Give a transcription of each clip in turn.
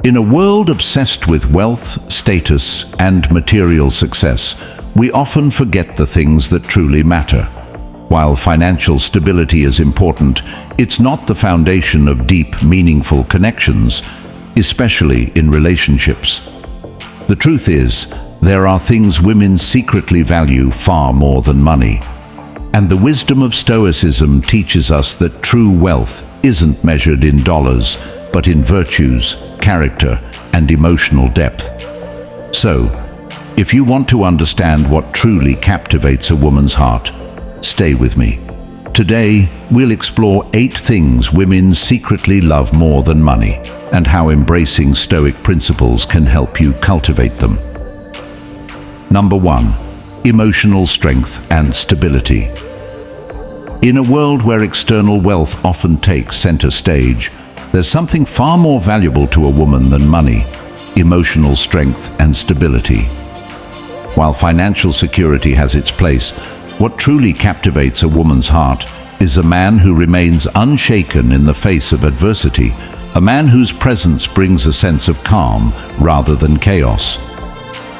In a world obsessed with wealth, status, and material success, we often forget the things that truly matter. While financial stability is important, it's not the foundation of deep, meaningful connections, especially in relationships. The truth is, there are things women secretly value far more than money. And the wisdom of Stoicism teaches us that true wealth isn't measured in dollars, but in virtues, character, and emotional depth. So, if you want to understand what truly captivates a woman's heart, stay with me. Today, we'll explore 8 things women secretly love more than money, and how embracing Stoic principles can help you cultivate them. Number 1. Emotional strength and stability. In a world where external wealth often takes center stage, there's something far more valuable to a woman than money: emotional strength and stability. While financial security has its place, what truly captivates a woman's heart is a man who remains unshaken in the face of adversity, a man whose presence brings a sense of calm rather than chaos.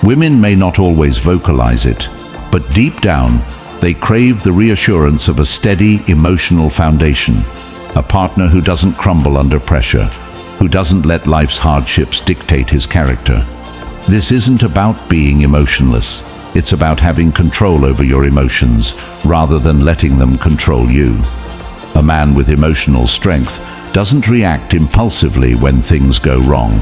Women may not always vocalize it, but deep down, they crave the reassurance of a steady emotional foundation, a partner who doesn't crumble under pressure, who doesn't let life's hardships dictate his character. This isn't about being emotionless. It's about having control over your emotions rather than letting them control you. A man with emotional strength doesn't react impulsively when things go wrong.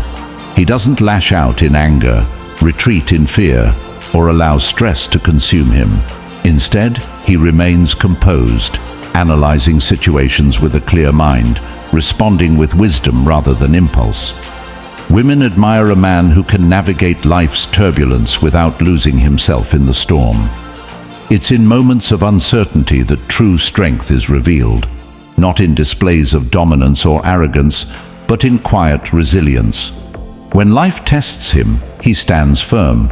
He doesn't lash out in anger, retreat in fear, or allow stress to consume him. Instead, he remains composed, analyzing situations with a clear mind, responding with wisdom rather than impulse. Women admire a man who can navigate life's turbulence without losing himself in the storm. It's in moments of uncertainty that true strength is revealed, not in displays of dominance or arrogance, but in quiet resilience. When life tests him, he stands firm.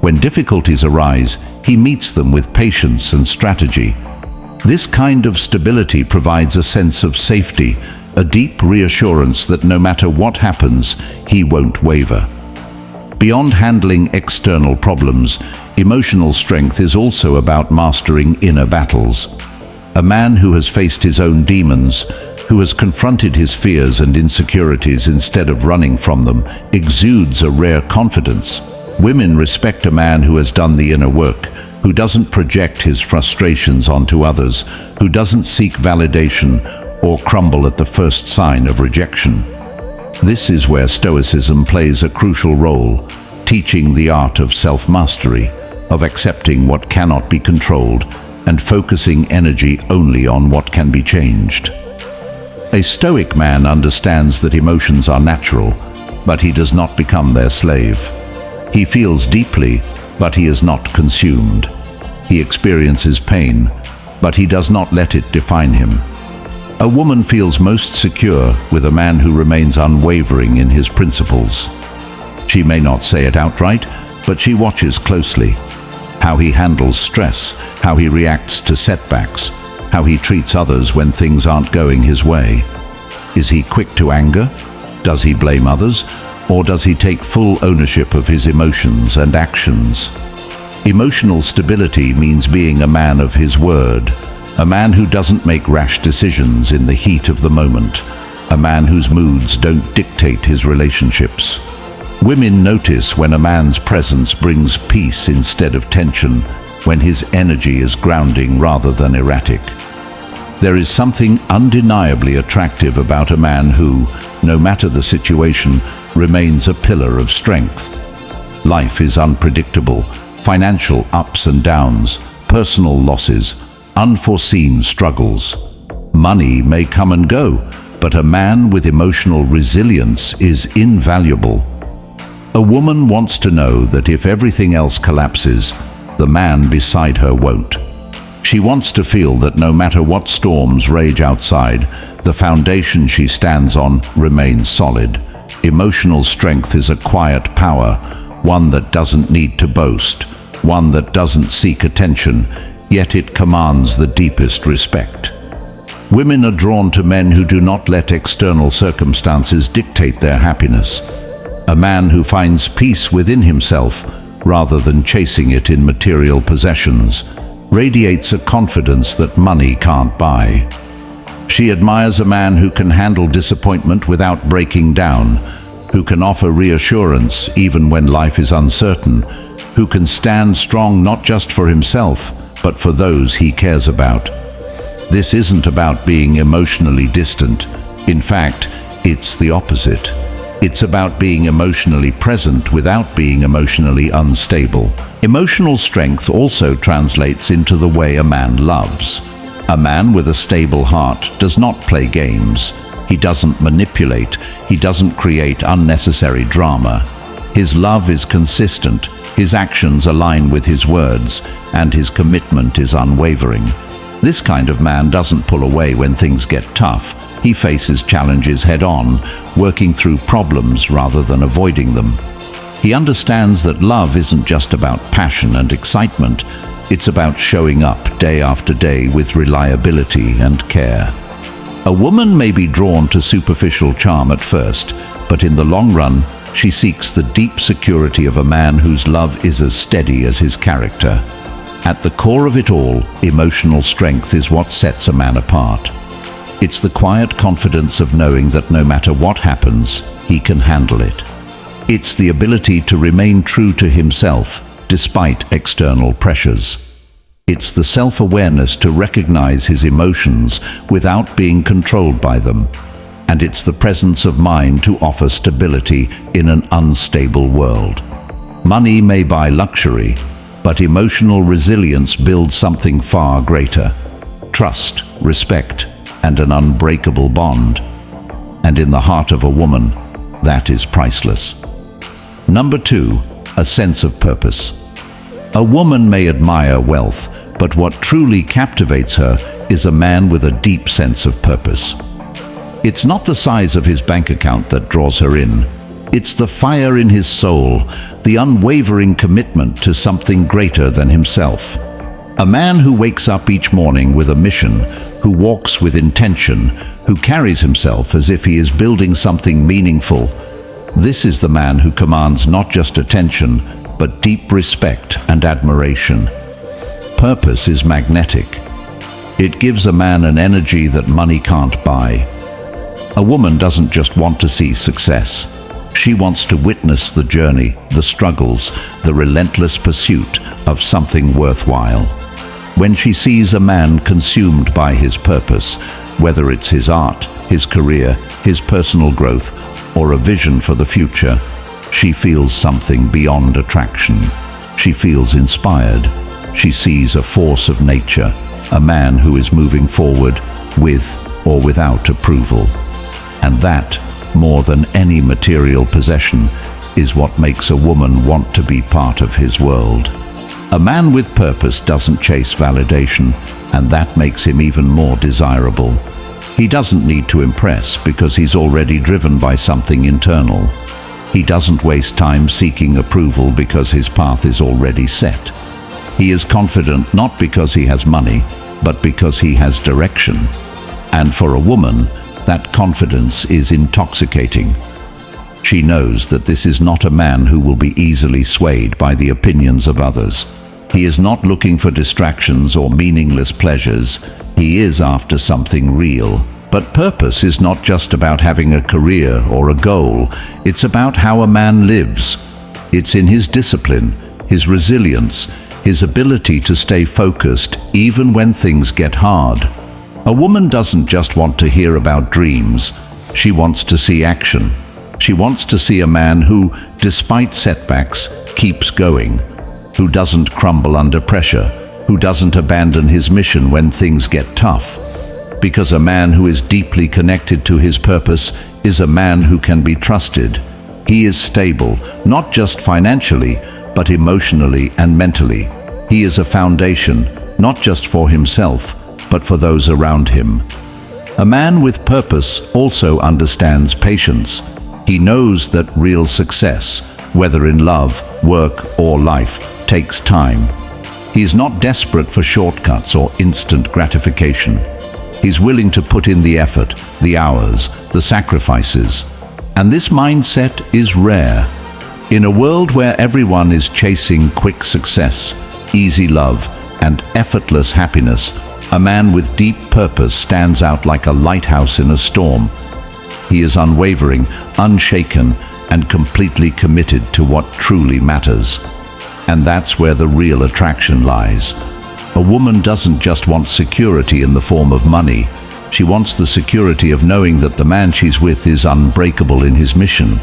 When difficulties arise, he meets them with patience and strategy. This kind of stability provides a sense of safety, a deep reassurance that no matter what happens, he won't waver. Beyond handling external problems, emotional strength is also about mastering inner battles. A man who has faced his own demons, who has confronted his fears and insecurities instead of running from them, exudes a rare confidence. Women respect a man who has done the inner work, who doesn't project his frustrations onto others, who doesn't seek validation or crumble at the first sign of rejection. This is where Stoicism plays a crucial role, teaching the art of self-mastery, of accepting what cannot be controlled, and focusing energy only on what can be changed. A Stoic man understands that emotions are natural, but he does not become their slave. He feels deeply, but he is not consumed. He experiences pain, but he does not let it define him. A woman feels most secure with a man who remains unwavering in his principles. She may not say it outright, but she watches closely. How he handles stress, how he reacts to setbacks, how he treats others when things aren't going his way. Is he quick to anger? Does he blame others? Or does he take full ownership of his emotions and actions? Emotional stability means being a man of his word, a man who doesn't make rash decisions in the heat of the moment, a man whose moods don't dictate his relationships. Women notice when a man's presence brings peace instead of tension, when his energy is grounding rather than erratic. There is something undeniably attractive about a man who, no matter the situation, remains a pillar of strength. Life is unpredictable, financial ups and downs, personal losses, unforeseen struggles. Money may come and go, but a man with emotional resilience is invaluable. A woman wants to know that if everything else collapses, the man beside her won't. She wants to feel that no matter what storms rage outside, the foundation she stands on remains solid. Emotional strength is a quiet power, one that doesn't need to boast, one that doesn't seek attention, yet it commands the deepest respect. Women are drawn to men who do not let external circumstances dictate their happiness. A man who finds peace within himself rather than chasing it in material possessions radiates a confidence that money can't buy. She admires a man who can handle disappointment without breaking down, who can offer reassurance even when life is uncertain, who can stand strong not just for himself, but for those he cares about. This isn't about being emotionally distant. In fact, it's the opposite. It's about being emotionally present without being emotionally unstable. Emotional strength also translates into the way a man loves. A man with a stable heart does not play games. He doesn't manipulate. He doesn't create unnecessary drama. His love is consistent. His actions align with his words, and his commitment is unwavering. This kind of man doesn't pull away when things get tough. He faces challenges head-on, working through problems rather than avoiding them. He understands that love isn't just about passion and excitement. It's about showing up day after day with reliability and care. A woman may be drawn to superficial charm at first, but in the long run, she seeks the deep security of a man whose love is as steady as his character. At the core of it all, emotional strength is what sets a man apart. It's the quiet confidence of knowing that no matter what happens, he can handle it. It's the ability to remain true to himself despite external pressures. It's the self-awareness to recognize his emotions without being controlled by them. And it's the presence of mind to offer stability in an unstable world. Money may buy luxury, but emotional resilience builds something far greater: trust, respect, and an unbreakable bond. And in the heart of a woman, that is priceless. Number 2, a sense of purpose. A woman may admire wealth, but what truly captivates her is a man with a deep sense of purpose. It's not the size of his bank account that draws her in. It's the fire in his soul, the unwavering commitment to something greater than himself. A man who wakes up each morning with a mission, who walks with intention, who carries himself as if he is building something meaningful. This is the man who commands not just attention, but deep respect and admiration. Purpose is magnetic. It gives a man an energy that money can't buy. A woman doesn't just want to see success. She wants to witness the journey, the struggles, the relentless pursuit of something worthwhile. When she sees a man consumed by his purpose, whether it's his art, his career, his personal growth, or a vision for the future, she feels something beyond attraction. She feels inspired. She sees a force of nature, a man who is moving forward with or without approval. And that, more than any material possession, is what makes a woman want to be part of his world. A man with purpose doesn't chase validation, and that makes him even more desirable. He doesn't need to impress because he's already driven by something internal. He doesn't waste time seeking approval because his path is already set. He is confident not because he has money, but because he has direction. And for a woman, that confidence is intoxicating. She knows that this is not a man who will be easily swayed by the opinions of others. He is not looking for distractions or meaningless pleasures. He is after something real. But purpose is not just about having a career or a goal. It's about how a man lives. It's in his discipline, his resilience, his ability to stay focused even when things get hard. A woman doesn't just want to hear about dreams. She wants to see action. She wants to see a man who, despite setbacks, keeps going, who doesn't crumble under pressure, who doesn't abandon his mission when things get tough. Because a man who is deeply connected to his purpose is a man who can be trusted. He is stable, not just financially, but emotionally and mentally. He is a foundation, not just for himself, but for those around him. A man with purpose also understands patience. He knows that real success, whether in love, work, or life, takes time. He is not desperate for shortcuts or instant gratification. He's willing to put in the effort, the hours, the sacrifices. And this mindset is rare. In a world where everyone is chasing quick success, easy love, and effortless happiness, a man with deep purpose stands out like a lighthouse in a storm. He is unwavering, unshaken, and completely committed to what truly matters. And that's where the real attraction lies. A woman doesn't just want security in the form of money. She wants the security of knowing that the man she's with is unbreakable in his mission,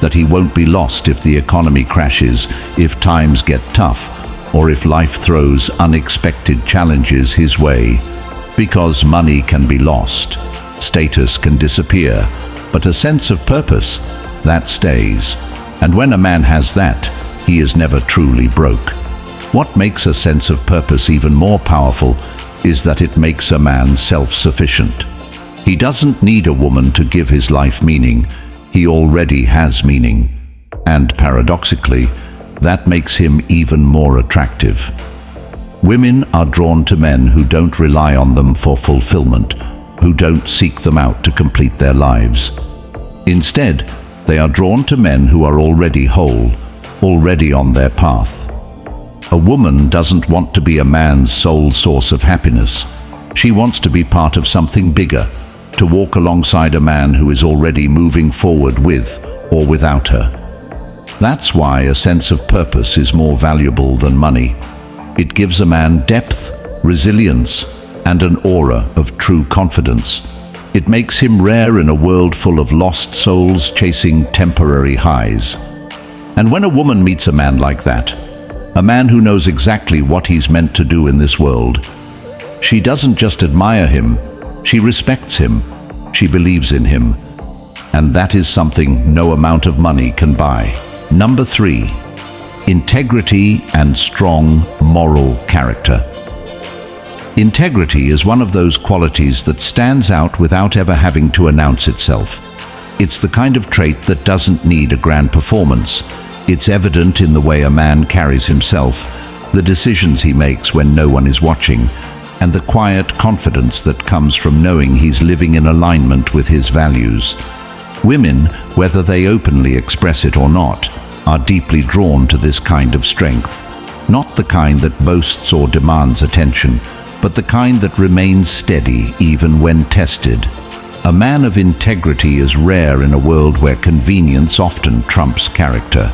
that he won't be lost if the economy crashes, if times get tough, or if life throws unexpected challenges his way. Because money can be lost, status can disappear, but a sense of purpose, that stays. And when a man has that, he is never truly broke. What makes a sense of purpose even more powerful is that it makes a man self-sufficient. He doesn't need a woman to give his life meaning. He already has meaning. And paradoxically, that makes him even more attractive. Women are drawn to men who don't rely on them for fulfillment, who don't seek them out to complete their lives. Instead, they are drawn to men who are already whole, already on their path. A woman doesn't want to be a man's sole source of happiness. She wants to be part of something bigger, to walk alongside a man who is already moving forward with or without her. That's why a sense of purpose is more valuable than money. It gives a man depth, resilience, and an aura of true confidence. It makes him rare in a world full of lost souls chasing temporary highs. And when a woman meets a man like that, a man who knows exactly what he's meant to do in this world, she doesn't just admire him, she respects him, she believes in him. And that is something no amount of money can buy. Number 3, integrity and strong moral character. Integrity is one of those qualities that stands out without ever having to announce itself. It's the kind of trait that doesn't need a grand performance. It's evident in the way a man carries himself, the decisions he makes when no one is watching, and the quiet confidence that comes from knowing he's living in alignment with his values. Women, whether they openly express it or not, are deeply drawn to this kind of strength. Not the kind that boasts or demands attention, but the kind that remains steady even when tested. A man of integrity is rare in a world where convenience often trumps character.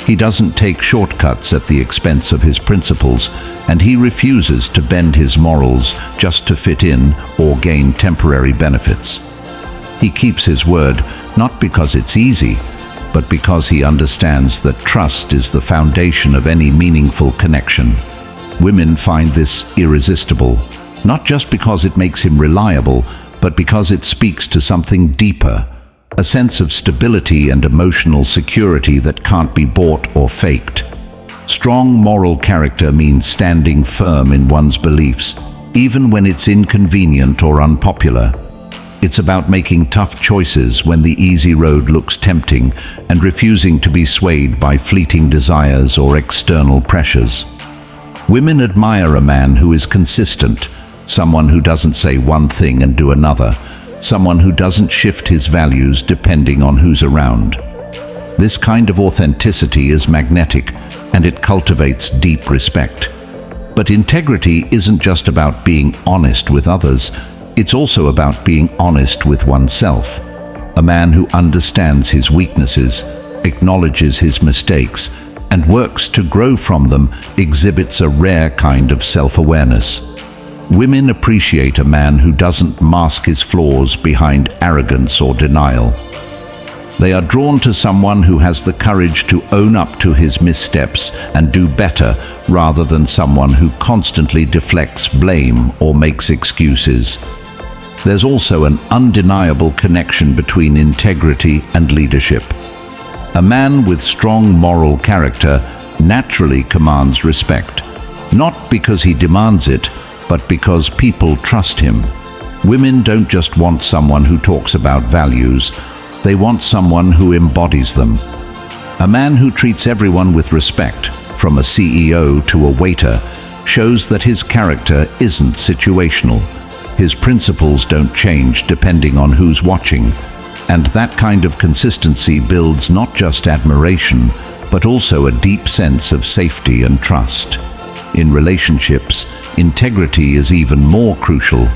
He doesn't take shortcuts at the expense of his principles, and he refuses to bend his morals just to fit in or gain temporary benefits. He keeps his word, not because it's easy, but because he understands that trust is the foundation of any meaningful connection. Women find this irresistible, not just because it makes him reliable, but because it speaks to something deeper, a sense of stability and emotional security that can't be bought or faked. Strong moral character means standing firm in one's beliefs, even when it's inconvenient or unpopular. It's about making tough choices when the easy road looks tempting and refusing to be swayed by fleeting desires or external pressures. Women admire a man who is consistent, someone who doesn't say one thing and do another, someone who doesn't shift his values depending on who's around. This kind of authenticity is magnetic, and it cultivates deep respect. But integrity isn't just about being honest with others, it's also about being honest with oneself. A man who understands his weaknesses, acknowledges his mistakes, and works to grow from them exhibits a rare kind of self-awareness. Women appreciate a man who doesn't mask his flaws behind arrogance or denial. They are drawn to someone who has the courage to own up to his missteps and do better, rather than someone who constantly deflects blame or makes excuses. There's also an undeniable connection between integrity and leadership. A man with strong moral character naturally commands respect, not because he demands it, but because people trust him. Women don't just want someone who talks about values, they want someone who embodies them. A man who treats everyone with respect, from a CEO to a waiter, shows that his character isn't situational. His principles don't change depending on who's watching. And that kind of consistency builds not just admiration, but also a deep sense of safety and trust. In relationships, integrity is even more crucial.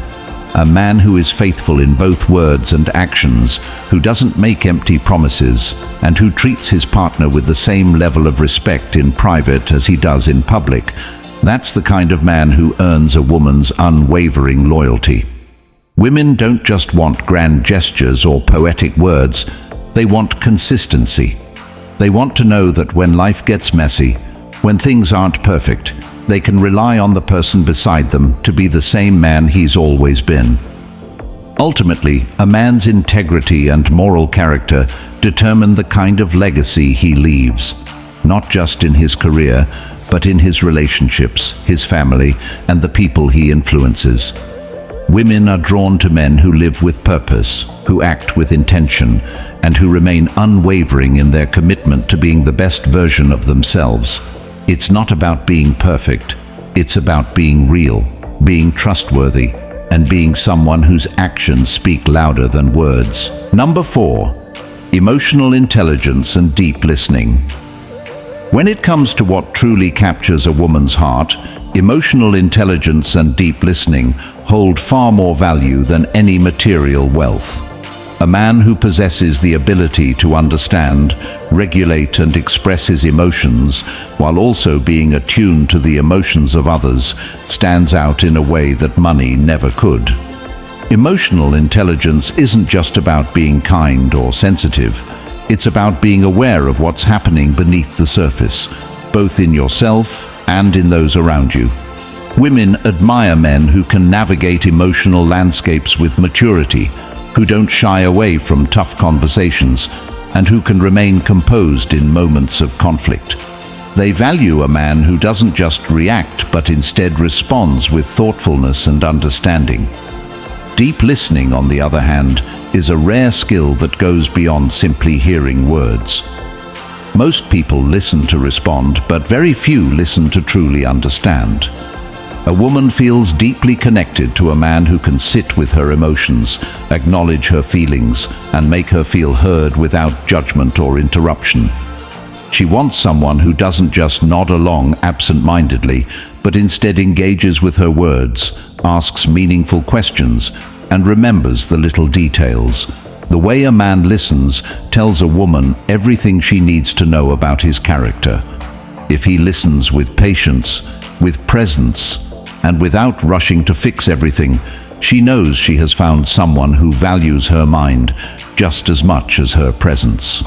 A man who is faithful in both words and actions, who doesn't make empty promises, and who treats his partner with the same level of respect in private as he does in public, that's the kind of man who earns a woman's unwavering loyalty. Women don't just want grand gestures or poetic words, they want consistency. They want to know that when life gets messy, when things aren't perfect, they can rely on the person beside them to be the same man he's always been. Ultimately, a man's integrity and moral character determine the kind of legacy he leaves, not just in his career, but in his relationships, his family, and the people he influences. Women are drawn to men who live with purpose, who act with intention, and who remain unwavering in their commitment to being the best version of themselves. It's not about being perfect, it's about being real, being trustworthy, and being someone whose actions speak louder than words. Number 4, emotional intelligence and deep listening. When it comes to what truly captures a woman's heart, emotional intelligence and deep listening hold far more value than any material wealth. A man who possesses the ability to understand, regulate and express his emotions while also being attuned to the emotions of others stands out in a way that money never could. Emotional intelligence isn't just about being kind or sensitive. It's about being aware of what's happening beneath the surface, both in yourself and in those around you. Women admire men who can navigate emotional landscapes with maturity, who don't shy away from tough conversations, and who can remain composed in moments of conflict. They value a man who doesn't just react, but instead responds with thoughtfulness and understanding. Deep listening, on the other hand, is a rare skill that goes beyond simply hearing words. Most people listen to respond, but very few listen to truly understand. A woman feels deeply connected to a man who can sit with her emotions, acknowledge her feelings, and make her feel heard without judgment or interruption. She wants someone who doesn't just nod along absent-mindedly, but instead engages with her words, asks meaningful questions, and remembers the little details. The way a man listens tells a woman everything she needs to know about his character. If he listens with patience, with presence, and without rushing to fix everything, she knows she has found someone who values her mind just as much as her presence.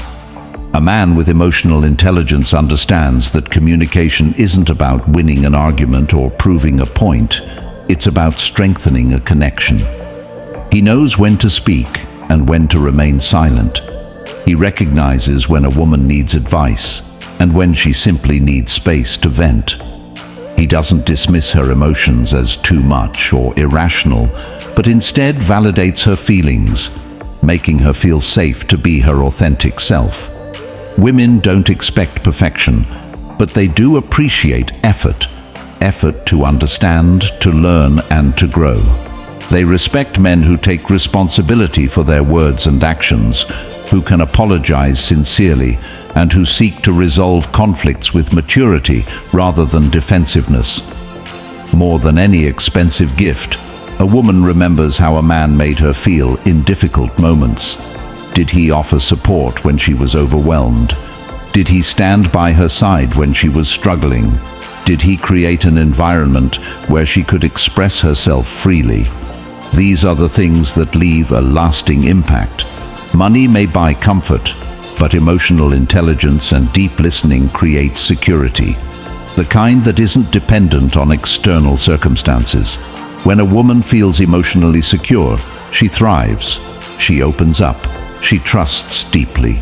A man with emotional intelligence understands that communication isn't about winning an argument or proving a point. It's about strengthening a connection. He knows when to speak and when to remain silent. He recognizes when a woman needs advice and when she simply needs space to vent. He doesn't dismiss her emotions as too much or irrational, but instead validates her feelings, making her feel safe to be her authentic self. Women don't expect perfection, but they do appreciate effort to understand, to learn, and to grow. They respect men who take responsibility for their words and actions, who can apologize sincerely, and who seek to resolve conflicts with maturity rather than defensiveness. More than any expensive gift, a woman remembers how a man made her feel in difficult moments. Did he offer support when she was overwhelmed? Did he stand by her side when she was struggling? Did he create an environment where she could express herself freely? These are the things that leave a lasting impact. Money may buy comfort, but emotional intelligence and deep listening create security, the kind that isn't dependent on external circumstances. When a woman feels emotionally secure, she thrives, she opens up, she trusts deeply,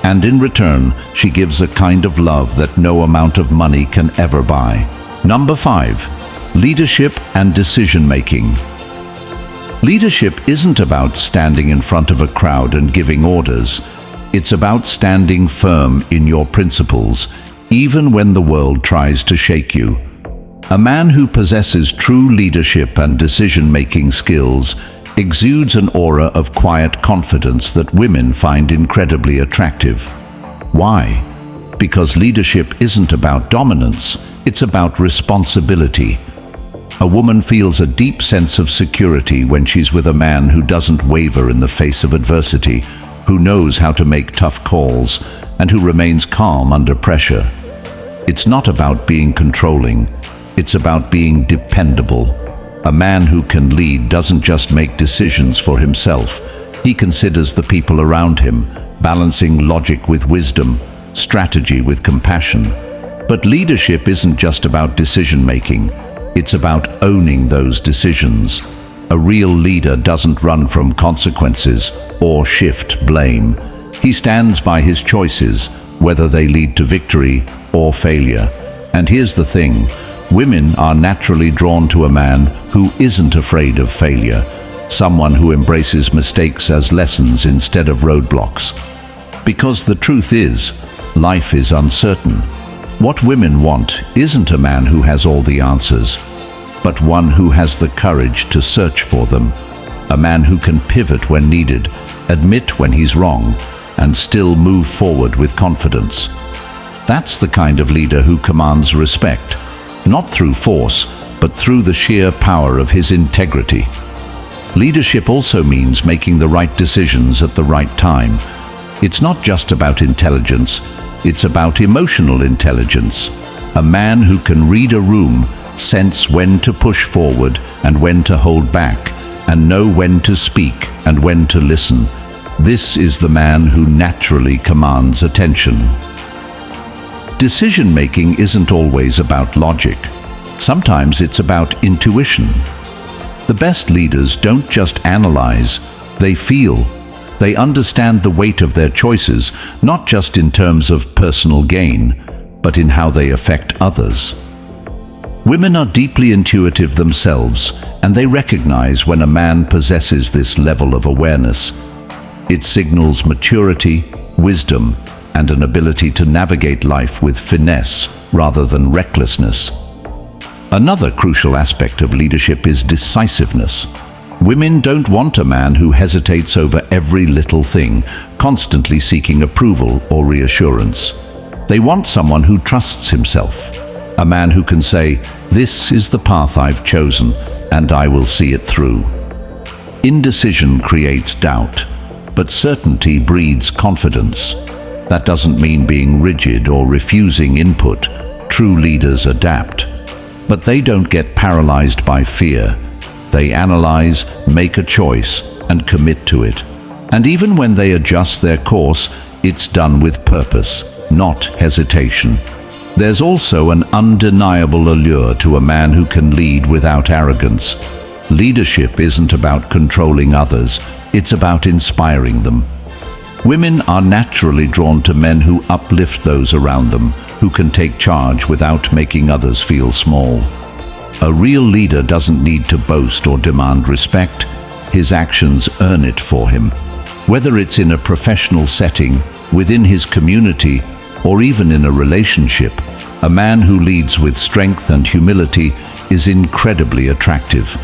and in return, she gives a kind of love that no amount of money can ever buy. Number 5, leadership and decision-making. Leadership isn't about standing in front of a crowd and giving orders. It's about standing firm in your principles, even when the world tries to shake you. A man who possesses true leadership and decision-making skills exudes an aura of quiet confidence that women find incredibly attractive. Why? Because leadership isn't about dominance, it's about responsibility. A woman feels a deep sense of security when she's with a man who doesn't waver in the face of adversity, who knows how to make tough calls, and who remains calm under pressure. It's not about being controlling, it's about being dependable. A man who can lead doesn't just make decisions for himself, he considers the people around him, balancing logic with wisdom, strategy with compassion. But leadership isn't just about decision-making, it's about owning those decisions. A real leader doesn't run from consequences or shift blame. He stands by his choices, whether they lead to victory or failure. And here's the thing, women are naturally drawn to a man who isn't afraid of failure, someone who embraces mistakes as lessons instead of roadblocks. Because the truth is, life is uncertain. What women want isn't a man who has all the answers, but one who has the courage to search for them. A man who can pivot when needed, admit when he's wrong, and still move forward with confidence. That's the kind of leader who commands respect, not through force, but through the sheer power of his integrity. Leadership also means making the right decisions at the right time. It's not just about intelligence, it's about emotional intelligence. A man who can read a room, sense when to push forward and when to hold back, and know when to speak and when to listen. This is the man who naturally commands attention. Decision-making isn't always about logic. Sometimes it's about intuition. The best leaders don't just analyze, they feel. They understand the weight of their choices, not just in terms of personal gain, but in how they affect others. Women are deeply intuitive themselves, and they recognize when a man possesses this level of awareness. It signals maturity, wisdom, and an ability to navigate life with finesse rather than recklessness. Another crucial aspect of leadership is decisiveness. Women don't want a man who hesitates over every little thing, constantly seeking approval or reassurance. They want someone who trusts himself, a man who can say, "This is the path I've chosen, and I will see it through." Indecision creates doubt, but certainty breeds confidence. That doesn't mean being rigid or refusing input. True leaders adapt. But they don't get paralyzed by fear. They analyze, make a choice, and commit to it. And even when they adjust their course, it's done with purpose, not hesitation. There's also an undeniable allure to a man who can lead without arrogance. Leadership isn't about controlling others, it's about inspiring them. Women are naturally drawn to men who uplift those around them, who can take charge without making others feel small. A real leader doesn't need to boast or demand respect. His actions earn it for him. Whether it's in a professional setting, within his community, or even in a relationship, a man who leads with strength and humility is incredibly attractive.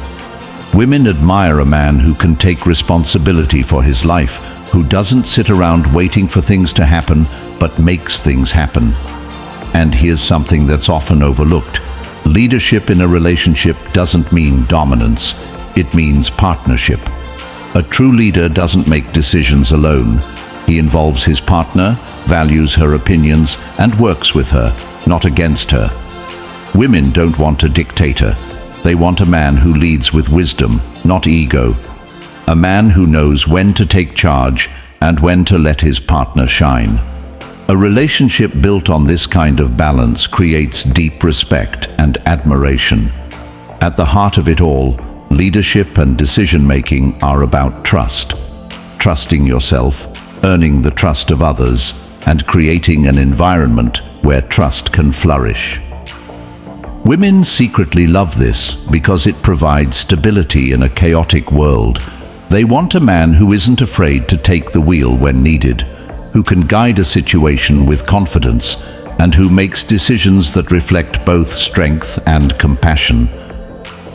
Women admire a man who can take responsibility for his life, who doesn't sit around waiting for things to happen, but makes things happen. And here's something that's often overlooked. Leadership in a relationship doesn't mean dominance, it means partnership. A true leader doesn't make decisions alone. He involves his partner, values her opinions, and works with her, not against her. Women don't want a dictator. They want a man who leads with wisdom, not ego. A man who knows when to take charge and when to let his partner shine. A relationship built on this kind of balance creates deep respect and admiration. At the heart of it all, leadership and decision-making are about trust. Trusting yourself, earning the trust of others, and creating an environment where trust can flourish. Women secretly love this because it provides stability in a chaotic world. They want a man who isn't afraid to take the wheel when needed, who can guide a situation with confidence, and who makes decisions that reflect both strength and compassion.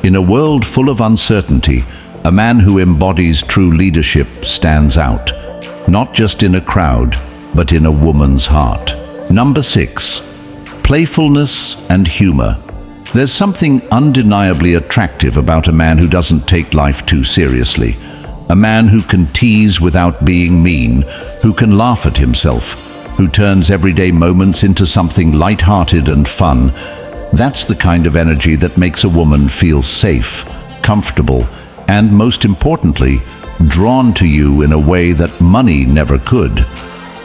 In a world full of uncertainty, A man who embodies true leadership stands out, not just in a crowd, but in a woman's heart. Number 6. Playfulness and humor. There's something undeniably attractive about a man who doesn't take life too seriously. A man who can tease without being mean, who can laugh at himself, who turns everyday moments into something light-hearted and fun. That's the kind of energy that makes a woman feel safe, comfortable, and most importantly, drawn to you in a way that money never could.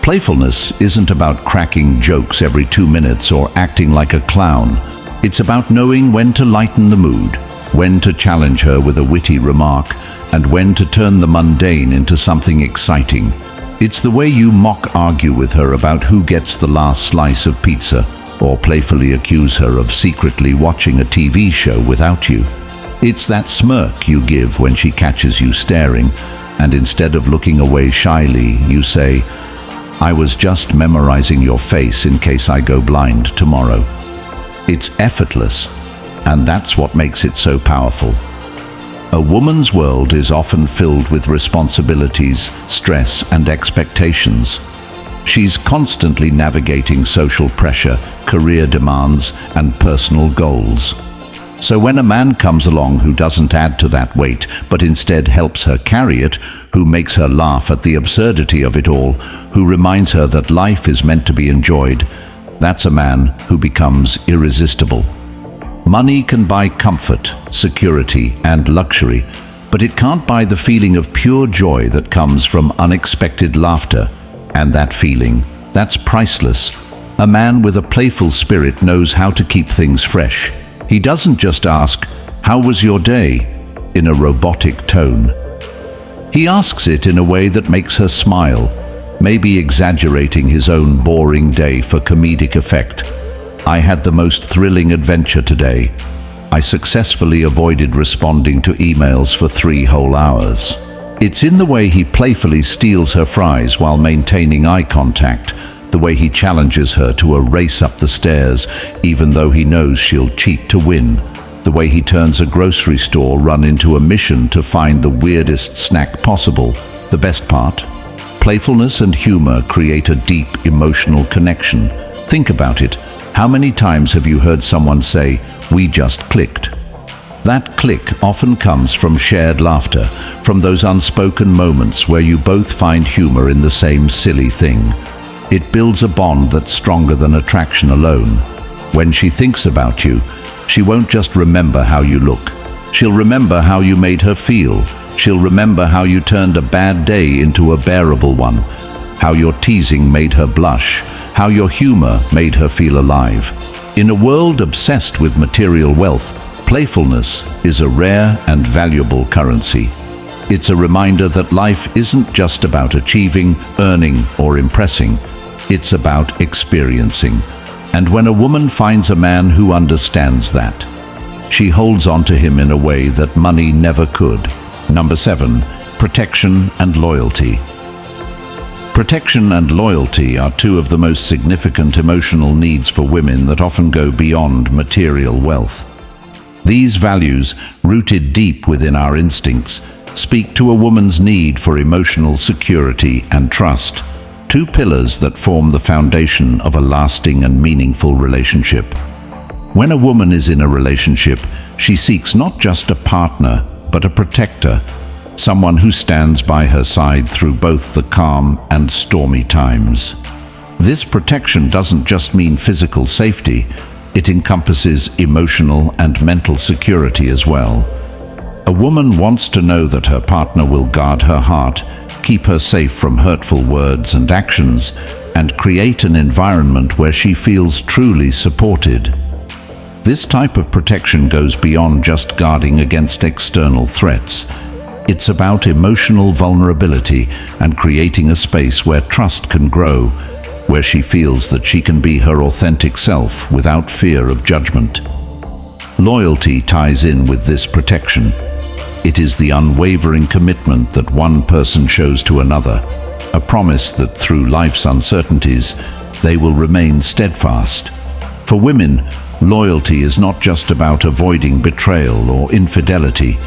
Playfulness isn't about cracking jokes every 2 minutes or acting like a clown. It's about knowing when to lighten the mood, when to challenge her with a witty remark, and when to turn the mundane into something exciting. It's the way you mock argue with her about who gets the last slice of pizza, or playfully accuse her of secretly watching a TV show without you. It's that smirk you give when she catches you staring, and instead of looking away shyly, you say, "I was just memorizing your face in case I go blind tomorrow." It's effortless, and that's what makes it so powerful. A woman's world is often filled with responsibilities, stress, and expectations. She's constantly navigating social pressure, career demands, and personal goals. So when a man comes along who doesn't add to that weight, but instead helps her carry it, who makes her laugh at the absurdity of it all, who reminds her that life is meant to be enjoyed, that's a man who becomes irresistible. Money can buy comfort, security, and luxury, but it can't buy the feeling of pure joy that comes from unexpected laughter. And that feeling, that's priceless. A man with a playful spirit knows how to keep things fresh. He doesn't just ask, "How was your day?" in a robotic tone. He asks it in a way that makes her smile, maybe exaggerating his own boring day for comedic effect. "I had the most thrilling adventure today. I successfully avoided responding to emails for 3 whole hours." It's in the way he playfully steals her fries while maintaining eye contact, the way he challenges her to a race up the stairs even though he knows she'll cheat to win, the way he turns a grocery store run into a mission to find the weirdest snack possible. The best part? Playfulness and humor create a deep emotional connection. Think about it. How many times have you heard someone say, "We just clicked"? That click often comes from shared laughter, from those unspoken moments where you both find humor in the same silly thing. It builds a bond that's stronger than attraction alone. When she thinks about you, she won't just remember how you look. She'll remember how you made her feel. She'll remember how you turned a bad day into a bearable one, how your teasing made her blush, how your humor made her feel alive. In a world obsessed with material wealth, playfulness is a rare and valuable currency. It's a reminder that life isn't just about achieving, earning, or impressing. It's about experiencing. And when a woman finds a man who understands that, she holds on to him in a way that money never could. Number 7, protection and loyalty. Protection and loyalty are 2 of the most significant emotional needs for women that often go beyond material wealth. These values, rooted deep within our instincts, speak to a woman's need for emotional security and trust, 2 pillars that form the foundation of a lasting and meaningful relationship. When a woman is in a relationship, she seeks not just a partner, but a protector, someone who stands by her side through both the calm and stormy times. This protection doesn't just mean physical safety, it encompasses emotional and mental security as well. A woman wants to know that her partner will guard her heart, keep her safe from hurtful words and actions, and create an environment where she feels truly supported. This type of protection goes beyond just guarding against external threats. It's about emotional vulnerability and creating a space where trust can grow, where she feels that she can be her authentic self without fear of judgment. Loyalty ties in with this protection. It is the unwavering commitment that one person shows to another, a promise that through life's uncertainties, they will remain steadfast. For women, loyalty is not just about avoiding betrayal or infidelity.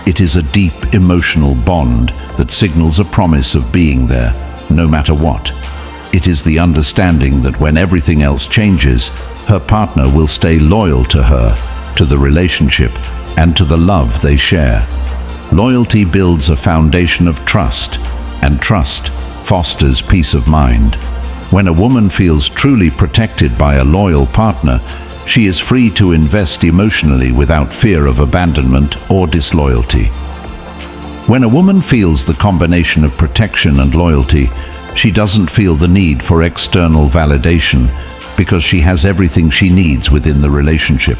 It is a deep emotional bond that signals a promise of being there, no matter what. It is the understanding that when everything else changes, her partner will stay loyal to her, to the relationship, and to the love they share. Loyalty builds a foundation of trust, and trust fosters peace of mind. When a woman feels truly protected by a loyal partner, she is free to invest emotionally without fear of abandonment or disloyalty. When a woman feels the combination of protection and loyalty, she doesn't feel the need for external validation because she has everything she needs within the relationship.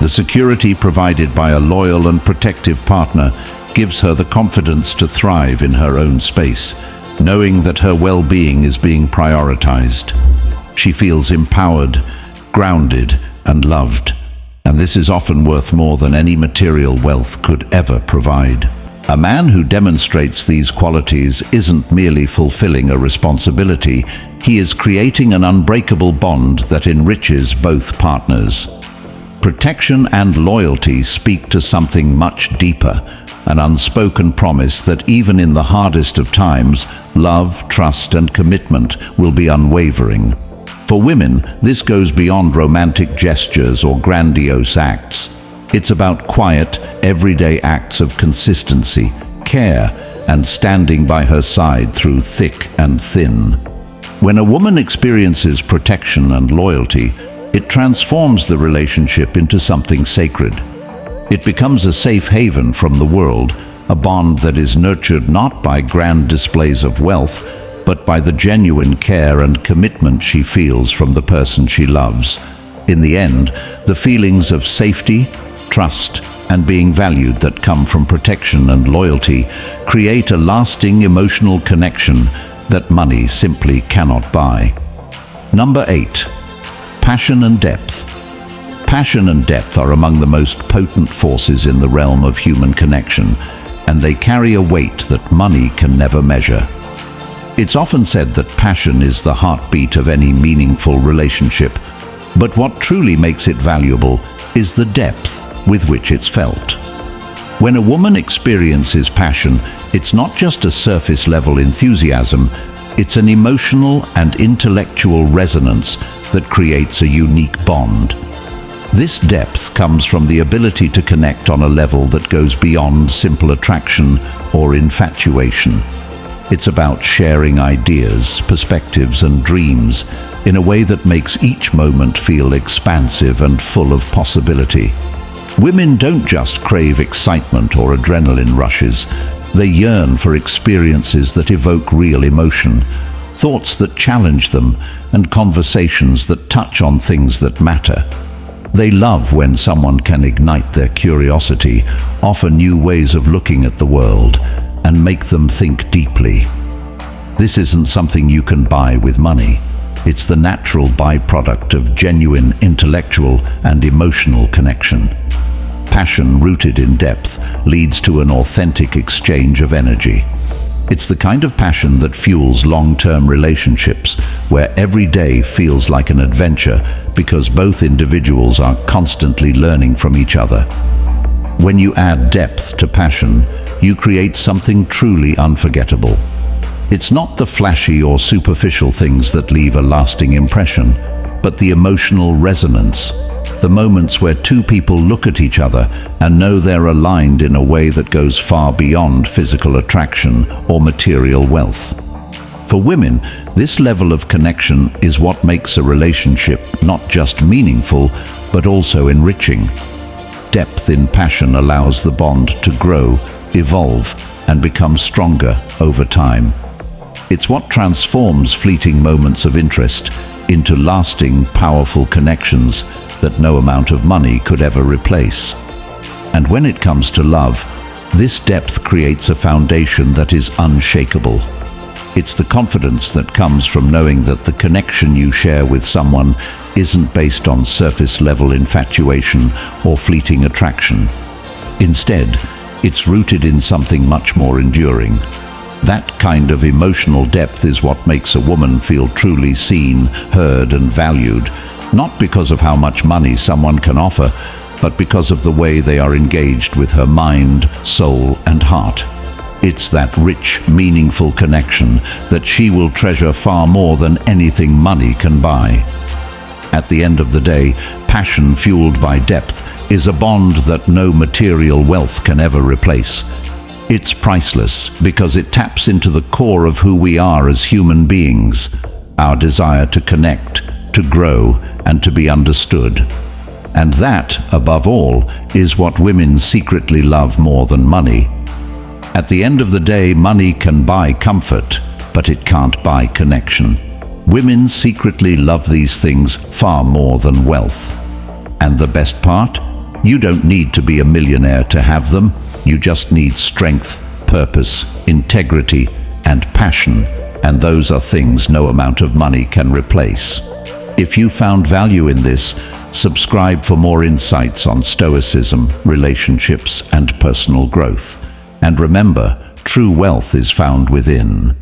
The security provided by a loyal and protective partner gives her the confidence to thrive in her own space, knowing that her well-being is being prioritized. She feels empowered, grounded, and loved, and this is often worth more than any material wealth could ever provide. A man who demonstrates these qualities isn't merely fulfilling a responsibility, he is creating an unbreakable bond that enriches both partners. Protection and loyalty speak to something much deeper, an unspoken promise that even in the hardest of times, love, trust, and commitment will be unwavering. For women, this goes beyond romantic gestures or grandiose acts. It's about quiet, everyday acts of consistency, care, and standing by her side through thick and thin. When a woman experiences protection and loyalty, it transforms the relationship into something sacred. It becomes a safe haven from the world, a bond that is nurtured not by grand displays of wealth, but by the genuine care and commitment she feels from the person she loves. In the end, the feelings of safety, trust, and being valued that come from protection and loyalty create a lasting emotional connection that money simply cannot buy. Number 8. Passion and depth. Passion and depth are among the most potent forces in the realm of human connection, and they carry a weight that money can never measure. It's often said that passion is the heartbeat of any meaningful relationship, but what truly makes it valuable is the depth with which it's felt. When a woman experiences passion, it's not just a surface-level enthusiasm, it's an emotional and intellectual resonance that creates a unique bond. This depth comes from the ability to connect on a level that goes beyond simple attraction or infatuation. It's about sharing ideas, perspectives, and dreams in a way that makes each moment feel expansive and full of possibility. Women don't just crave excitement or adrenaline rushes. They yearn for experiences that evoke real emotion, thoughts that challenge them, and conversations that touch on things that matter. They love when someone can ignite their curiosity, offer new ways of looking at the world, and make them think deeply. This isn't something you can buy with money. It's the natural byproduct of genuine intellectual and emotional connection. Passion rooted in depth leads to an authentic exchange of energy. It's the kind of passion that fuels long-term relationships, where every day feels like an adventure because both individuals are constantly learning from each other. When you add depth to passion, you create something truly unforgettable. It's not the flashy or superficial things that leave a lasting impression, but the emotional resonance, the moments where two people look at each other and know they're aligned in a way that goes far beyond physical attraction or material wealth. For women, this level of connection is what makes a relationship not just meaningful, but also enriching. Depth in passion allows the bond to grow, evolve, and become stronger over time. It's what transforms fleeting moments of interest into lasting, powerful connections that no amount of money could ever replace. And when it comes to love, this depth creates a foundation that is unshakable. It's the confidence that comes from knowing that the connection you share with someone isn't based on surface-level infatuation or fleeting attraction. Instead, it's rooted in something much more enduring. That kind of emotional depth is what makes a woman feel truly seen, heard, and valued, not because of how much money someone can offer, but because of the way they are engaged with her mind, soul, and heart. It's that rich, meaningful connection that she will treasure far more than anything money can buy. At the end of the day, passion fueled by depth is a bond that no material wealth can ever replace. It's priceless because it taps into the core of who we are as human beings, our desire to connect, to grow, and to be understood. And that, above all, is what women secretly love more than money. At the end of the day, money can buy comfort, but it can't buy connection. Women secretly love these things far more than wealth. And the best part? You don't need to be a millionaire to have them. You just need strength, purpose, integrity, and passion. And those are things no amount of money can replace. If you found value in this, subscribe for more insights on Stoicism, relationships, and personal growth. And remember, true wealth is found within.